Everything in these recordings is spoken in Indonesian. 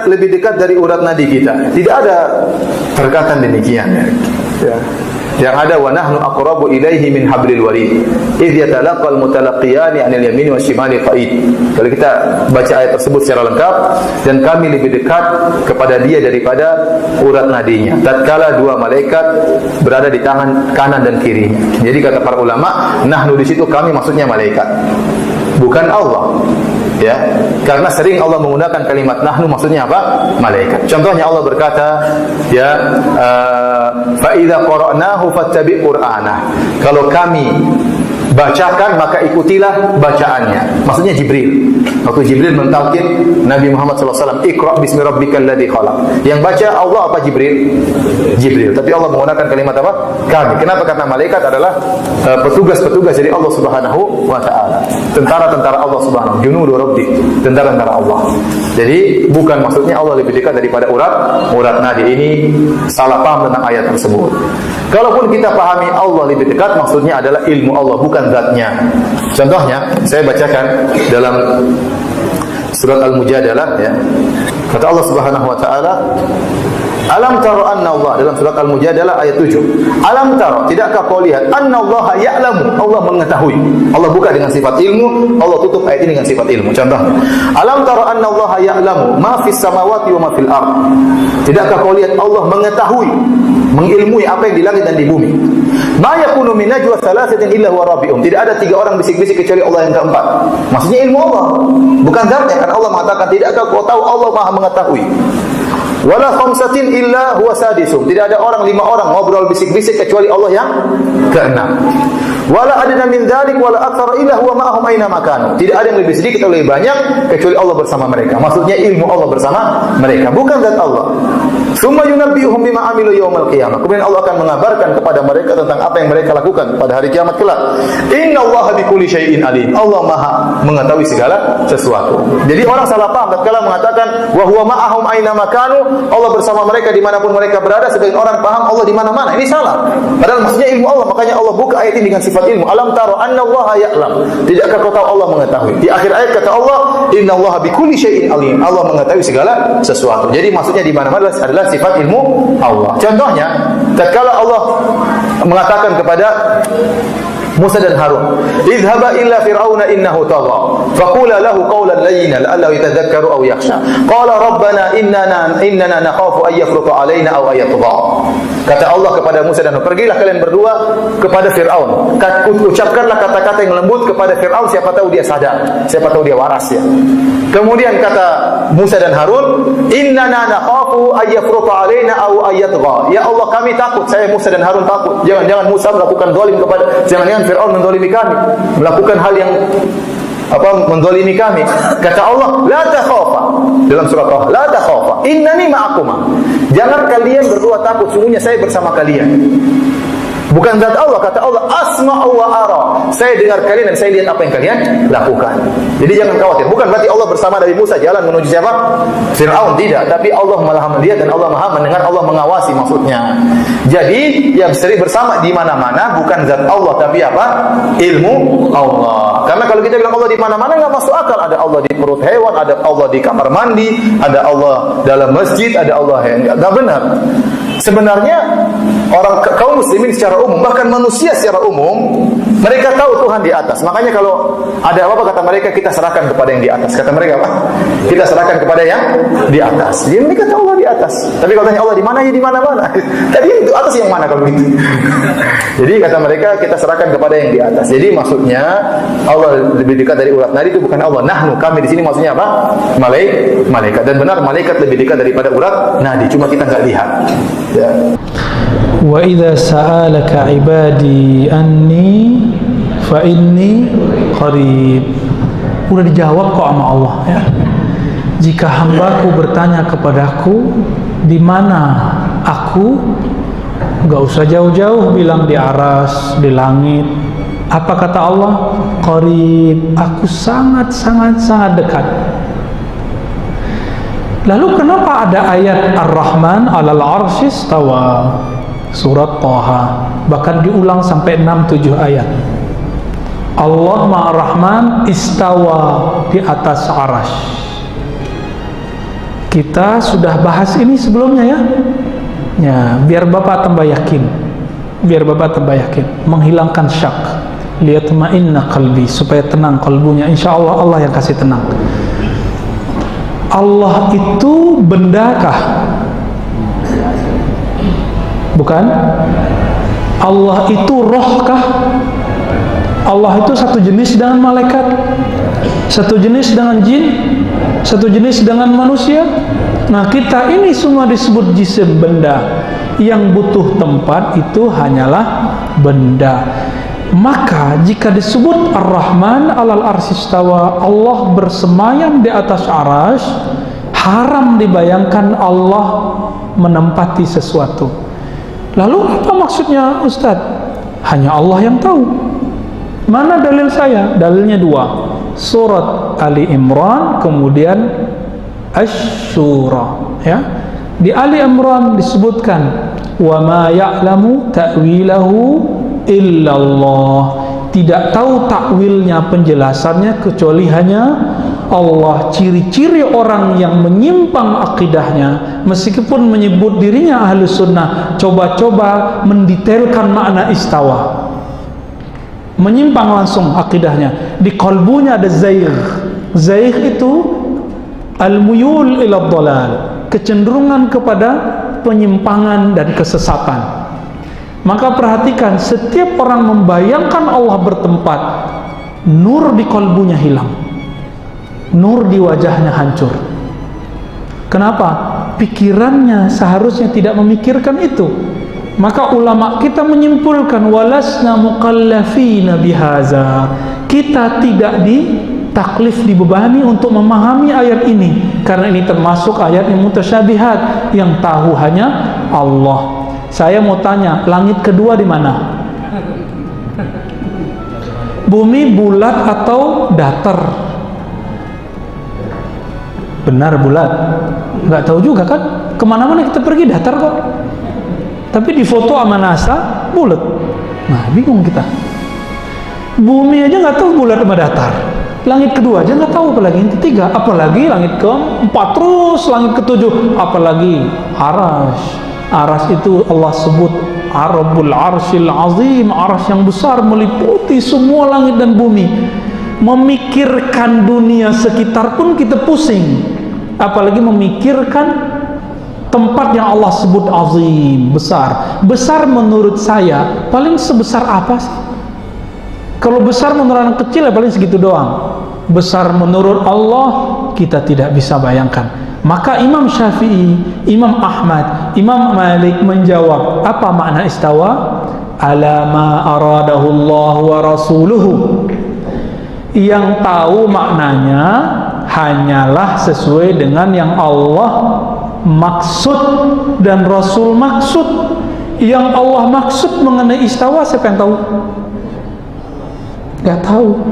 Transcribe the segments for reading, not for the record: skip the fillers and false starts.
lebih dekat dari urat nadi kita. Tidak ada perkataan demikian ya. Yang ada wa nahnu aqrabu ilaihi min hablil warid idh yatalaqal mutalaqiyani 'anil yamini wasyimali qa'id. Kalau kita baca ayat tersebut secara lengkap, dan kami lebih dekat kepada dia daripada urat nadinya tatkala dua malaikat berada di tangan kanan dan kirinya. Jadi kata para ulama, nahnu di situ kami maksudnya malaikat, bukan Allah. Ya, karena sering Allah menggunakan kalimat nahnu maksudnya apa? Malaikat. Contohnya Allah berkata, ya, fa idza qara'nahu fattabi' qur'anah. Kalau kami bacakan maka ikutilah bacaannya. Maksudnya Jibril. Waktu Jibril mentalkin Nabi Muhammad SAW, Iqra' bismi rabbikal ladzi khalaq. Yang baca Allah apa Jibril? Jibril. Tapi Allah menggunakan kalimat apa? Kami. Kenapa? Karena malaikat adalah petugas-petugas dari Allah Subhanahu wa taala. Tentara-tentara Allah Subhanahu, junudu rabbi, tentara-tentara Allah. Jadi bukan maksudnya Allah lebih dekat daripada urat nadi. Ini salah paham tentang ayat tersebut. Kalaupun kita pahami Allah lebih dekat, maksudnya adalah ilmu Allah, bukan zatnya. Contohnya, saya bacakan dalam surat Al-Mujadalah ya. Kata Allah Subhanahu wa taala, alam taro anna Allah, dalam surat Al-Mujadalah ayat 7. Alam taro, tidakkah kau lihat anna Allah ya'lamu, Allah mengetahui. Allah buka dengan sifat ilmu, Allah tutup ayat ini dengan sifat ilmu. Contohnya, alam taro anna Allah ya'lamu ma fis samawati wa ma fil ard. Tidakkah kau lihat Allah mengetahui, mengilmui apa yang di langit dan di bumi. Ma yakunu min najwa thalathatin illa huwa rabi'um. Tidak ada tiga orang bisik-bisik kecuali Allah yang keempat. Maksudnya ilmu Allah, bukan zatnya. Karena Allah mengatakan, tidakkah kau tahu Allah Maha mengetahui. Wala khamsatin illa huwa sadisum. Tidak ada orang, 5 orang ngobrol bisik-bisik kecuali Allah yang keenam. Wala adna min dzalik wala aktsara illa huwa ma'ahum aina makanu. Tidak ada yang lebih sedikit atau lebih banyak kecuali Allah bersama mereka. Maksudnya ilmu Allah bersama mereka, bukan zat Allah. Summa yunabbi'uhum bima 'amilu yaumal qiyamah. Kemudian Allah akan mengabarkan kepada mereka tentang apa yang mereka lakukan pada hari kiamat kelak. Innallaha bikulli syai'in alim. Allah Maha mengetahui segala sesuatu. Jadi orang salah paham tatkala mengatakan wa huwa ma'ahum aina makanu, Allah bersama mereka dimanapun mereka berada. Sebagian orang paham Allah di mana-mana. Ini salah. Padahal maksudnya ilmu Allah. Makanya Allah buka ayat ini dengan sifat ilmu. Alam taro annallaha ya'lam. Tidakkah kau tahu Allah mengetahui? Di akhir ayat kata Allah, innallaha bikulli syai'in alim. Allah mengetahui segala sesuatu. Jadi maksudnya di mana-mana adalah sifat ilmu Allah. Contohnya, tatkala Allah mengatakan kepada Musa dan Harun, idhaba illa fir'auna innahu tagha faqula lahu qawlan layyinan la'allahu yatadhakkaru aw yakhsha qala rabbana innana nakhafu an yafruta alaina aw ayatgha. Kata Allah kepada Musa dan Harun, pergilah kalian berdua kepada Fir'aun, ucapkanlah kata-kata yang lembut kepada Fir'aun, siapa tahu dia sadar, siapa tahu dia waras ya. Kemudian kata Musa dan Harun, innana nakhafu an yafruta alaina aw ayatgha. Ya Allah, kami takut, saya Musa dan Harun takut, jangan Musa melakukan zalim kepada, jangan Fir'aun menzalimi kami, melakukan hal yang menzalimi kami. Kata Allah, la takhafa, dalam surah Taha, la takhafa, innani ma'akuma. Jangan kalian berdua takut, sungguhnya saya bersama kalian. Bukan zat Allah, kata Allah, asma'u wa ara. Saya dengar kalian dan saya lihat apa yang kalian lakukan. Jadi jangan khawatir. Bukan berarti Allah bersama Nabi Musa jalan menuju siapa? Fir'aun, tidak. Tapi Allah malah melihat dan Allah maha mendengar, Allah mengawasi maksudnya. Jadi yang sering bersama di mana-mana bukan zat Allah, tapi apa? Ilmu Allah. Karena kalau kita bilang Allah di mana-mana nggak masuk akal. Ada Allah di perut hewan, ada Allah di kamar mandi, ada Allah dalam masjid, ada Allah yang nggak benar. Sebenarnya orang kaum muslimin secara umum, bahkan manusia secara umum, mereka tahu Tuhan di atas. Makanya kalau ada apa-apa kata mereka, kita serahkan kepada yang di atas. Kata mereka apa? Kita serahkan kepada yang di atas. Jadi mereka tahu Allah di atas. Tapi kalau tanya Allah di mana, ya di mana-mana. Tadi itu atas yang mana kalau gitu? Jadi kata mereka, kita serahkan kepada yang di atas. Jadi maksudnya Allah lebih dekat dari urat nadi itu bukan Allah. Nahnu, kami di sini maksudnya apa? Malaikat. Dan benar malaikat lebih dekat daripada urat nadi. Cuma kita nggak lihat. Ya. Wa idza sa'alaka 'ibadi anni fa inni qarib. Udah dijawab kok sama Allah ya. Jika hambaku bertanya kepadaku di mana aku, enggak usah jauh-jauh bilang di aras, di langit. Apa kata Allah? Qarib, aku sangat dekat. Lalu kenapa ada ayat Ar-Rahman 'alal 'arsy istawa? Surat Taha, bahkan diulang sampai 6-7 ayat. Allah Maha Rahman istawa di atas arasy. Kita sudah bahas ini sebelumnya ya. Ya, biar Bapak tambah yakin. Biar Bapak tambah yakin, menghilangkan syak. Liyatma'inna qalbi, supaya tenang kalbunya. Insyaallah Allah yang kasih tenang. Allah itu bendakah? Bukan. Allah itu rohkah? Allah itu satu jenis dengan malaikat, satu jenis dengan jin, satu jenis dengan manusia. Nah, kita ini semua disebut jisim, benda. Yang butuh tempat itu hanyalah benda. Maka jika disebut Ar-Rahman alal arsy istawa, Allah bersemayam di atas arasy, haram dibayangkan Allah menempati sesuatu. Lalu apa maksudnya Ustaz? Hanya Allah yang tahu. Mana dalil saya? Dalilnya dua. Surat Ali Imran, kemudian Asy-Syura, ya. Di Ali Imran disebutkan wa ma ya'lamu ta'wilahu illallah, tidak tahu takwilnya, penjelasannya, kecuali hanya Allah. Ciri-ciri orang yang menyimpang akidahnya, meskipun menyebut dirinya ahlu sunnah, coba-coba mendetailkan makna istawa, menyimpang langsung akidahnya. Di kalbunya ada zaigh. Zaigh itu al-muyul ila dhalal, kecenderungan kepada penyimpangan dan kesesatan. Maka perhatikan, setiap orang membayangkan Allah bertempat, nur di kalbunya hilang, nur di wajahnya hancur. Kenapa? Pikirannya seharusnya tidak memikirkan itu. Maka ulama kita menyimpulkan walasna mukallafina bihaza, kita tidak ditaklif, dibebani untuk memahami ayat ini, karena ini termasuk ayat yang mutasyabihat, yang tahu hanya Allah. Saya mau tanya, langit kedua di mana? Bumi bulat atau datar? Benar bulat? Nggak tahu juga kan? Kemana-mana kita pergi datar kok. Tapi di foto sama NASA bulat. Nah, bingung kita. Bumi aja nggak tahu bulat sama datar. Langit kedua aja nggak tahu, apalagi yang ketiga, apalagi langit keempat, terus langit ketujuh, apalagi arasy. Arasy itu Allah sebut Rabbul Arsyil Azim, arasy yang besar meliputi semua langit dan bumi. Memikirkan dunia sekitar pun kita pusing, apalagi memikirkan tempat yang Allah sebut azim, besar. Besar menurut saya paling sebesar apa sih? Kalau besar menurut anak kecil ya paling segitu doang. Besar menurut Allah kita tidak bisa bayangkan. Maka Imam Syafi'i, Imam Ahmad, Imam Malik menjawab, apa makna istawa? Ala ma aradahu Allah wa rasuluhu. Yang tahu maknanya hanyalah sesuai dengan yang Allah maksud dan Rasul maksud. Yang Allah maksud mengenai istawa, siapa yang tahu? Gak tahu.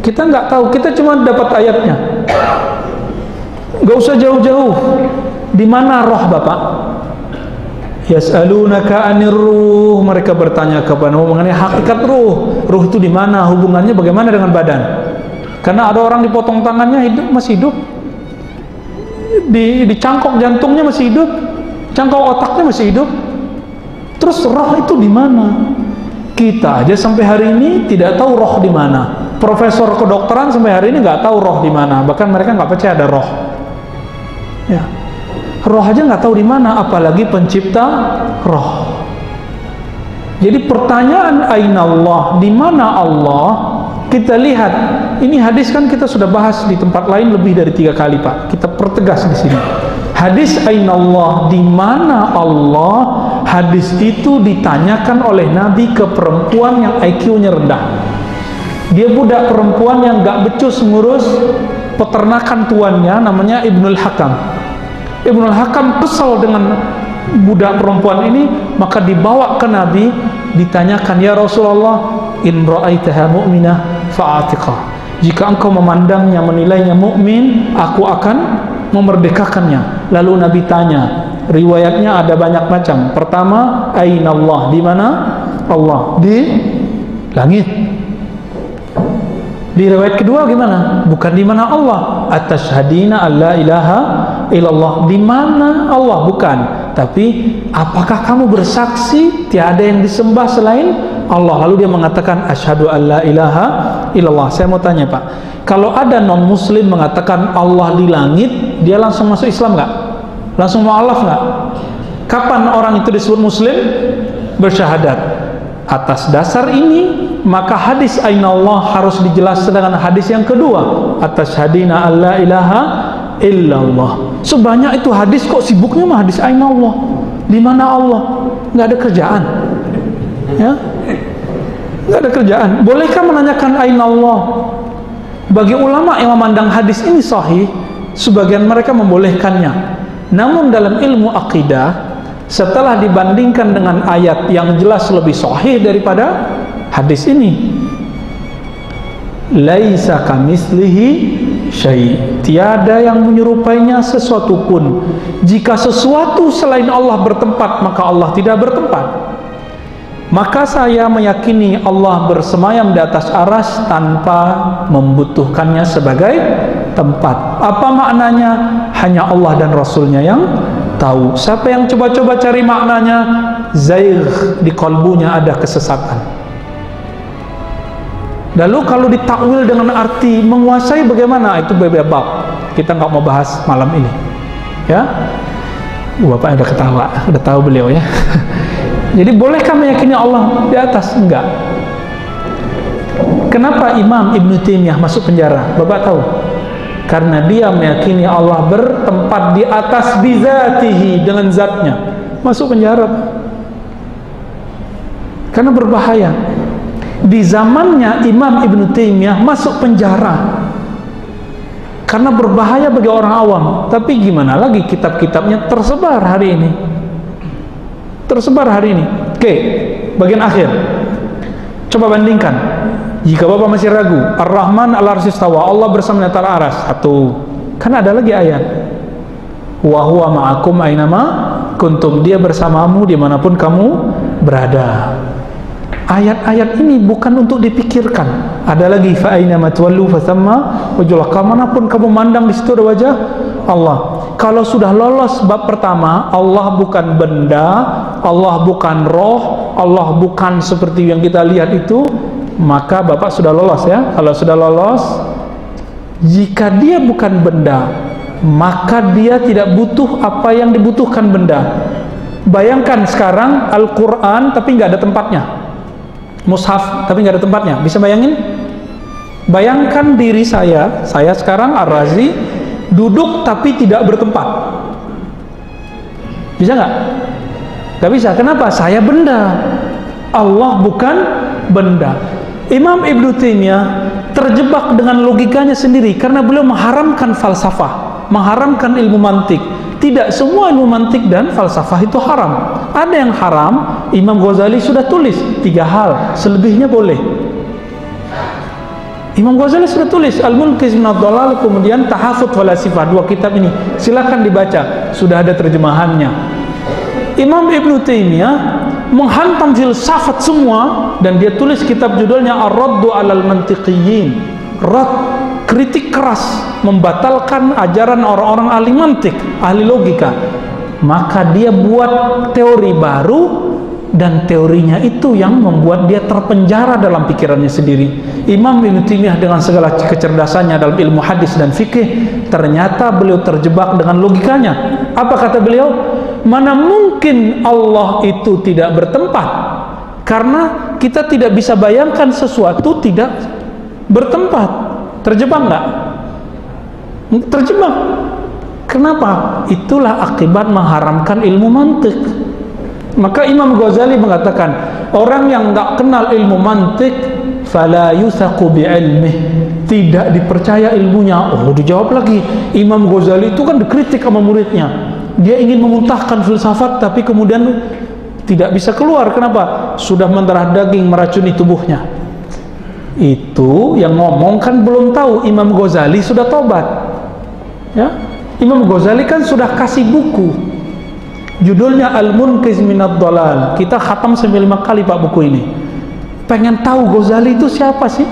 Kita nggak tahu, kita cuma dapat ayatnya. Gak usah jauh-jauh. Di mana roh Bapak? Yas'alunaka 'anir ruh, mereka bertanya kepadamu mengenai hakikat ruh. Ruh itu di mana? Hubungannya bagaimana dengan badan? Karena ada orang dipotong tangannya hidup, masih hidup. Dicangkok jantungnya masih hidup, cangkok otaknya masih hidup. Terus roh itu di mana? Kita aja sampai hari ini tidak tahu roh di mana. Profesor kedokteran sampai hari ini nggak tahu roh di mana. Bahkan mereka nggak percaya ada roh. Ya, roh aja nggak tahu di mana, apalagi pencipta roh. Jadi pertanyaan aina Allah, di mana Allah? Kita lihat, ini hadis kan kita sudah bahas di tempat lain lebih dari 3 kali Pak. Kita pertegas di sini. Hadis aina Allah, di mana Allah? Hadis itu ditanyakan oleh Nabi ke perempuan yang IQ-nya rendah. Dia budak perempuan yang gak becus ngurus peternakan tuannya, namanya Ibnul Hakam. Ibnul Hakam kesal dengan budak perempuan ini, maka dibawa ke Nabi, ditanyakan, ya Rasulullah, in ra'aitaha mu'minah fa'atiqah. Jika engkau memandangnya, menilainya mukmin, aku akan memerdekakannya. Lalu Nabi tanya, riwayatnya ada banyak macam. Pertama, aina Allah, di mana Allah? Di langit. Di riwayat kedua gimana? Bukan di mana Allah. Atashhadina alla ilaha illallah. Di mana Allah? Bukan. Tapi apakah kamu bersaksi tiada yang disembah selain Allah? Lalu dia mengatakan asyhadu an la ilaha illallah. Saya mau tanya Pak, kalau ada non muslim mengatakan Allah di langit, dia langsung masuk Islam nggak? Langsung mu'alaf nggak? Kapan orang itu disebut muslim? Bersyahadat. Atas dasar ini maka hadis aina Allah harus dijelaskan dengan hadis yang kedua, atas hadina alla ilaha illallah. Sebanyak itu hadis kok sibuknya mah hadis aina Allah. Di mana Allah? Nggak ada kerjaan. Ya? Nggak ada kerjaan. Bolehkah menanyakan aina Allah? Bagi ulama yang memandang hadis ini sahih, sebagian mereka membolehkannya. Namun dalam ilmu akidah, setelah dibandingkan dengan ayat yang jelas lebih sahih daripada hadis ini, laisa kamitslihi syai', tiada yang menyerupainya sesuatu pun. Jika sesuatu selain Allah bertempat, maka Allah tidak bertempat. Maka saya meyakini Allah bersemayam di atas aras tanpa membutuhkannya sebagai tempat. Apa maknanya? Hanya Allah dan Rasulnya yang tahu. Siapa yang coba-coba cari maknanya, zaigh, di kalbunya ada kesesatan. Lalu kalau ditakwil dengan arti menguasai, bagaimana? Itu bab. Kita nggak mau bahas malam ini. Ya, Bapak udah ketawa, udah tahu beliau ya. Jadi bolehkah meyakini Allah di atas? Enggak. Kenapa Imam Ibn Taimiyah masuk penjara? Bapak tahu? Karena dia meyakini Allah bertempat di atas bizatihi, dengan zatnya. Masuk penjara. Karena berbahaya. Di zamannya Imam Ibn Taimiyah masuk penjara karena berbahaya bagi orang awam. Tapi gimana lagi, kitab-kitabnya tersebar hari ini. Tersebar hari ini. Oke, bagian akhir. Coba bandingkan. Jika Bapak masih ragu, Ar-Rahman 'alal 'arsy istawa, Allah bersama di atas aras. Satu. Kan ada lagi ayat. Wa huwa ma'akum ainama kuntum, dia bersamamu dimanapun kamu berada. Ayat-ayat ini bukan untuk dipikirkan. Ada lagi fa ainama tuwallu fathamma wajhullah, kemanapun kamu mandang di situ ada wajah Allah. Kalau sudah lolos bab pertama, Allah bukan benda, Allah bukan roh, Allah bukan seperti yang kita lihat itu, maka Bapak sudah lolos ya. Kalau sudah lolos, jika dia bukan benda, maka dia tidak butuh apa yang dibutuhkan benda. Bayangkan sekarang Al-Quran tapi nggak ada tempatnya, mushaf tapi nggak ada tempatnya. Bisa bayangin? Bayangkan diri saya sekarang Ar-Razi duduk tapi tidak bertempat. Bisa nggak? Nggak bisa. Kenapa? Saya benda, Allah bukan benda. Imam Ibn Taimiyah terjebak dengan logikanya sendiri karena beliau mengharamkan falsafah, mengharamkan ilmu mantik. Tidak semua ilmu mantik dan falsafah itu haram. Ada yang haram. Imam Ghazali sudah tulis 3 hal, selebihnya boleh. Imam Ghazali sudah tulis Al-Munqiz minadh Dhalal, kemudian Tahafut Falasifah, 2 kitab ini silakan dibaca, sudah ada terjemahannya. Imam Ibn Taimiyah menghantam filsafat semua dan dia tulis kitab judulnya Ar-Raddu 'alal Mantiqiyyin. Kritik keras, membatalkan ajaran orang-orang ahli mantik, ahli logika. Maka dia buat teori baru, dan teorinya itu yang membuat dia terpenjara dalam pikirannya sendiri. Imam Ibn Taimiyah dengan segala kecerdasannya dalam ilmu hadis dan fikih, ternyata beliau terjebak dengan logikanya. Apa kata beliau? Mana mungkin Allah itu tidak bertempat, karena kita tidak bisa bayangkan sesuatu tidak bertempat. Terjebak nggak? Terjebak. Kenapa? Itulah akibat mengharamkan ilmu mantik. Maka Imam Ghazali mengatakan, orang yang nggak kenal ilmu mantik, fala yusaqu bi'ilmih, tidak dipercaya ilmunya. Oh, dijawab lagi. Imam Ghazali itu kan dikritik sama muridnya. Dia ingin memuntahkan filsafat, tapi kemudian tidak bisa keluar. Kenapa? Sudah mendarah daging, meracuni tubuhnya. Itu yang ngomong kan belum tahu Imam Ghazali sudah tobat. Ya, Imam Ghazali kan sudah kasih buku, judulnya Al-Munqiz minadh Dhalal. Kita khatam 9 kali Pak buku ini. Pengen tahu Ghazali itu siapa sih?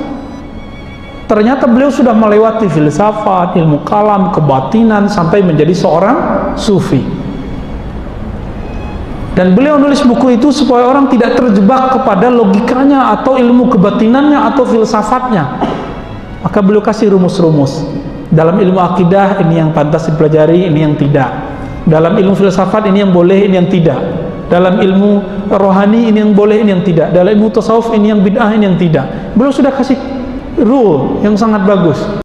Ternyata beliau sudah melewati filsafat, ilmu kalam, kebatinan, sampai menjadi seorang sufi. Dan beliau nulis buku itu supaya orang tidak terjebak kepada logikanya atau ilmu kebatinannya atau filsafatnya. Maka beliau kasih rumus-rumus. Dalam ilmu akidah ini yang pantas dipelajari, ini yang tidak. Dalam ilmu filsafat ini yang boleh, ini yang tidak. Dalam ilmu rohani ini yang boleh, ini yang tidak. Dalam ilmu tasawuf ini yang bid'ah, ini yang tidak. Beliau sudah kasih rule yang sangat bagus.